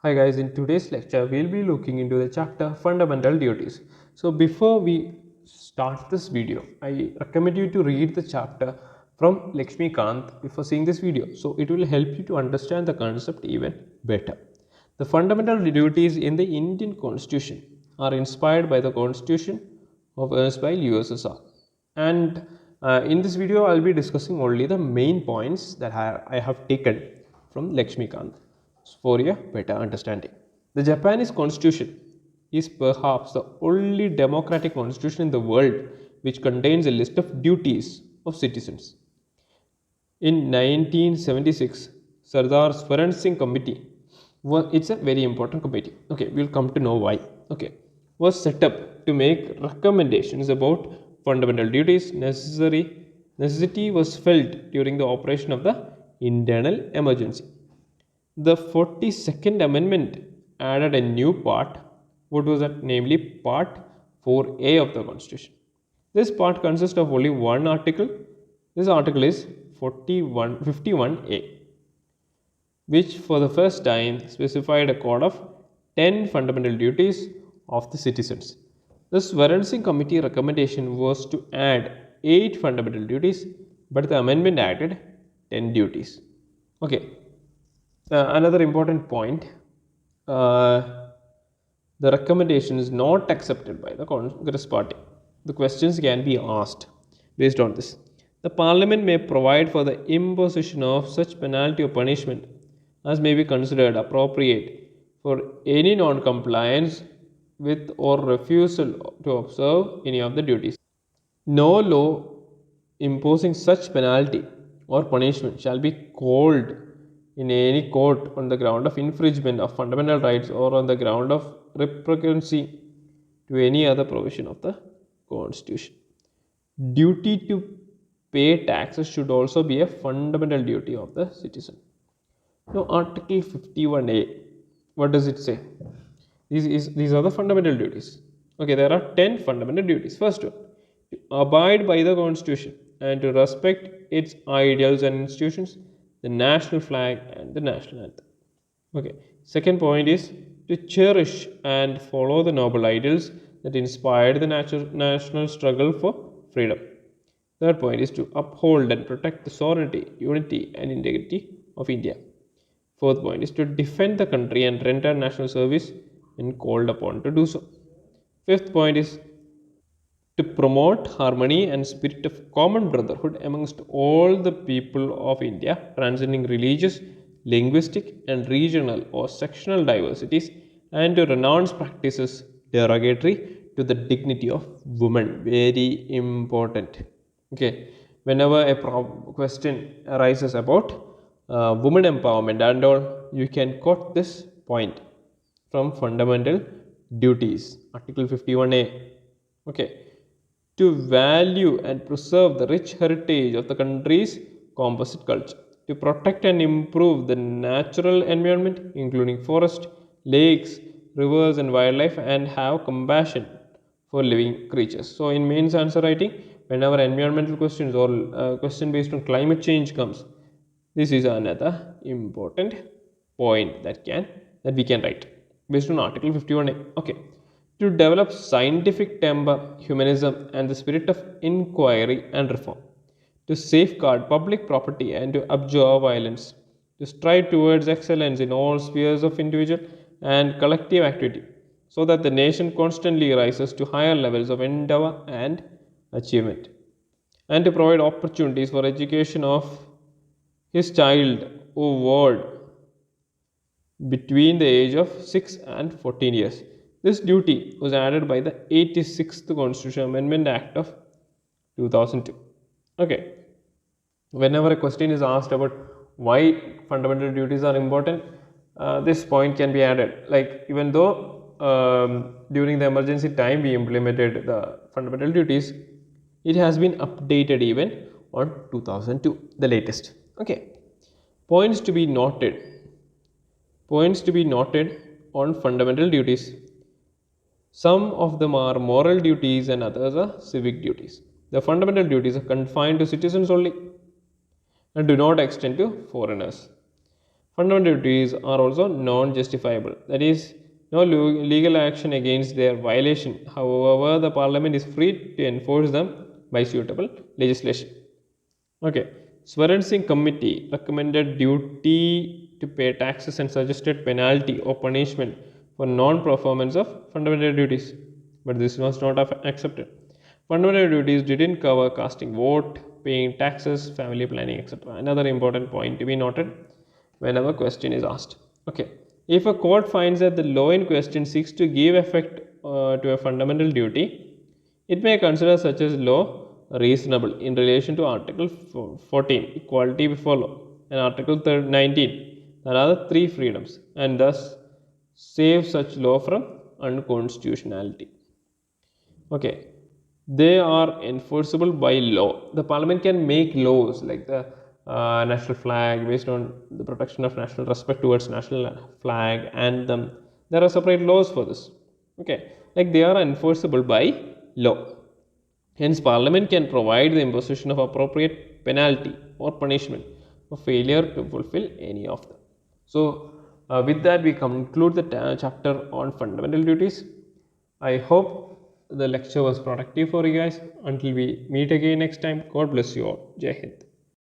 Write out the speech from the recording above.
Hi guys, in today's lecture we'll be looking into the chapter Fundamental Duties. So before we start this video, I recommend you to read the chapter from Laxmikanth before seeing this video. So it will help you to understand the concept even better. The fundamental duties in the Indian Constitution are inspired by the Constitution of erstwhile USSR. And in this video I'll be discussing only the main points that I have taken from Laxmikanth for a better understanding. The Japanese constitution is perhaps the only democratic constitution in the world which contains a list of duties of citizens. In 1976, Sardar Swaran Singh Committee, it's a very important committee. Okay, we'll come to know why. Okay, was set up to make recommendations about fundamental duties. Necessity was felt during the operation of the internal emergency. The 42nd Amendment added a new part. What was that? Namely, Part 4A of the Constitution. This part consists of only one article. This article is 51A, which for the first time specified a code of 10 fundamental duties of the citizens. The Swaran Singh Committee recommendation was to add 8 fundamental duties, but the amendment added 10 duties. Okay. Another important point, the recommendation is not accepted by the Congress party. The questions can be asked based on this. The parliament may provide for the imposition of such penalty or punishment as may be considered appropriate for any non-compliance with or refusal to observe any of the duties. No law imposing such penalty or punishment shall be called in any court on the ground of infringement of fundamental rights or on the ground of repugnancy to any other provision of the Constitution. Duty to pay taxes should also be a fundamental duty of the citizen. Now, Article 51A, what does it say? These are the fundamental duties. Okay, there are 10 fundamental duties. First one, to abide by the Constitution and to respect its ideals and institutions, the national flag and the national anthem. Okay. Second point is to cherish and follow the noble ideals that inspired the national struggle for freedom. Third point is to uphold and protect the sovereignty, unity and integrity of India. Fourth point is to defend the country and render national service when called upon to do so. Fifth point is to promote harmony and spirit of common brotherhood amongst all the people of India, transcending religious, linguistic, and regional or sectional diversities, and to renounce practices derogatory to the dignity of women. Very important. Okay, whenever a question arises about women empowerment and all, you can quote this point from Fundamental Duties, Article 51A. Okay. To value and preserve the rich heritage of the country's composite culture, to protect and improve the natural environment, including forest, lakes, rivers, and wildlife, and have compassion for living creatures. So, in mains answer writing, whenever environmental questions or question based on climate change comes, this is another important point that we can write based on Article 51A. Okay. To develop scientific temper, humanism, and the spirit of inquiry and reform, to safeguard public property and to abjure violence, to strive towards excellence in all spheres of individual and collective activity, so that the nation constantly rises to higher levels of endeavor and achievement, and to provide opportunities for education of his child or ward between the age of 6 and 14 years. This duty was added by the 86th Constitutional Amendment Act of 2002. Okay. Whenever a question is asked about why fundamental duties are important, this point can be added. Like, even though during the emergency time we implemented the fundamental duties, it has been updated even on 2002, the latest. Okay. Points to be noted on fundamental duties. Some of them are moral duties and others are civic duties. The fundamental duties are confined to citizens only and do not extend to foreigners. Fundamental duties are also non-justifiable. That is, no legal action against their violation. However, the Parliament is free to enforce them by suitable legislation. Okay. Swaran Singh Committee recommended duty to pay taxes and suggested penalty or punishment for non-performance of fundamental duties. But this was not accepted. Fundamental duties didn't cover casting vote, paying taxes, family planning, etc. Another important point to be noted whenever question is asked. Okay. If a court finds that the law in question seeks to give effect to a fundamental duty, it may consider such as law reasonable in relation to Article 14, equality before law, and Article 19, that are the three freedoms, and thus save such law from unconstitutionality. Okay, they are enforceable by law. The Parliament can make laws like the national flag based on the protection of national respect towards national flag, and there are separate laws for this. Okay, like they are enforceable by law. Hence, Parliament can provide the imposition of appropriate penalty or punishment for failure to fulfill any of them. So, with that, we conclude the chapter on fundamental duties. I hope the lecture was productive for you guys. Until we meet again next time, God bless you all. Jai Hind.